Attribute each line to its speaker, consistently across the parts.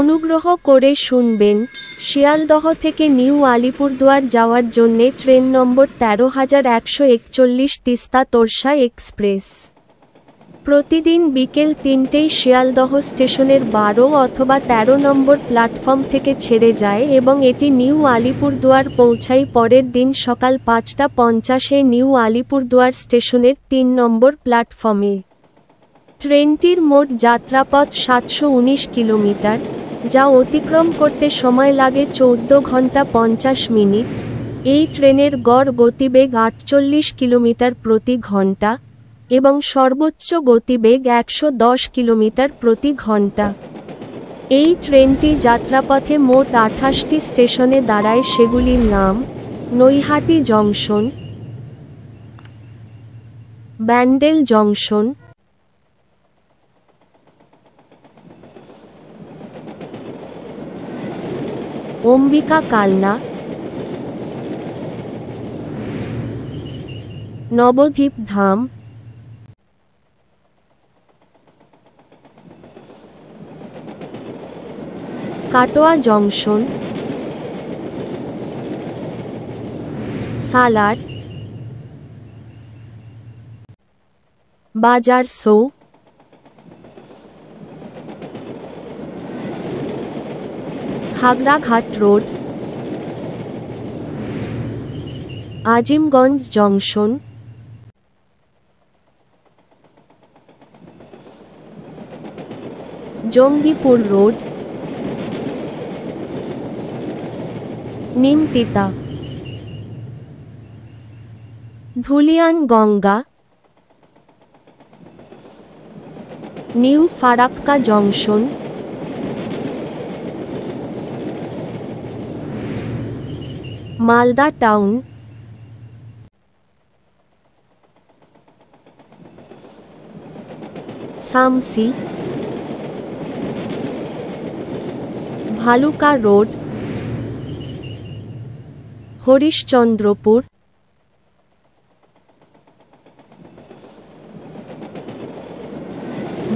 Speaker 1: অনুগ্রহ করে শুনবেন, শিয়ালদহ থেকে নিউ আলিপুরদুয়ার যাওয়ার জন্যে ট্রেন নম্বর ১৩,১৪১ তিস্তা তোরসা এক্সপ্রেস। প্রতিদিন বিকেল ৩টেয় শিয়ালদহ স্টেশনের ১২ অথবা ১৩ নম্বর প্ল্যাটফর্ম থেকে ছেড়ে যায় এবং এটি নিউ আলিপুরদুয়ার পৌঁছায় পরের দিন সকাল ৫টা ৫০-এ নিউ আলিপুরদুয়ার স্টেশনের ৩ নম্বর প্ল্যাটফর্মে। ট্রেনটির মোট যাত্রাপথ ৭১৯ কিলোমিটার, যা অতিক্রম করতে সময় লাগে ১৪ ঘন্টা ৫০ মিনিট। এই ট্রেনের গড় গতিবেগ ৪৮ কিলোমিটার প্রতি ঘন্টা এবং সর্বোচ্চ গতিবেগ ১১০ কিলোমিটার প্রতি ঘন্টা। এই ট্রেনটি যাত্রাপথে মোট ২৮টি স্টেশনে দাঁড়ায়, সেগুলির নাম: Naihati junction, Bandel junction, Ambika Kalna, Nabadwip Dham, Katwa junction, Salar, Bazar Sau, Khagraghat road, Azimganj junction, Jangipur road, Nimtita, Dhulian Ganga, new Farakka junction, Malda town, Shamsi, Bhaluka road, Harishchandrapur,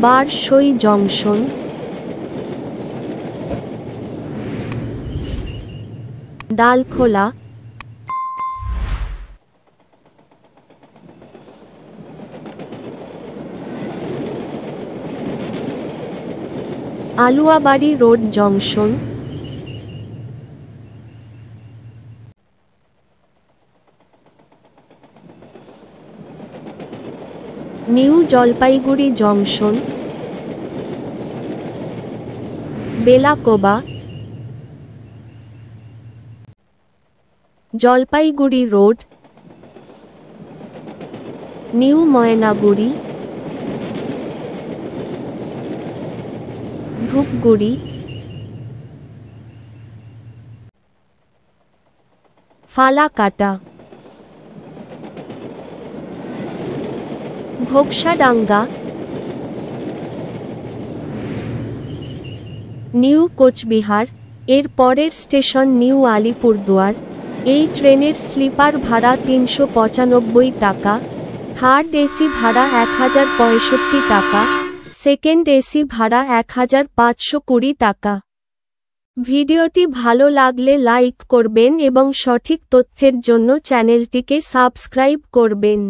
Speaker 1: Barsoi junction, Dalkhola, Aluabari road junction, new Jalpaiguri junction, Belakoba, Jalpaiguri road, new Maynaguri, Dhupguri, Falakata, Ghoksadanga, new Cooch Behar. এর পরের স্টেশন নিউ আলিপুরদুয়ার। এই ট্রেনের স্লিপার ভাড়া ৩৯৫ টাকা, থার্ড এসি ভাড়া ১০৬৫ টাকা, সেকেন্ড এসি ভাড়া ১৫২০ টাকা। ভিডিওটি ভালো লাগলে লাইক করবেন এবং সঠিক তথ্যের জন্য চ্যানেলটিকে সাবস্ক্রাইব করবেন।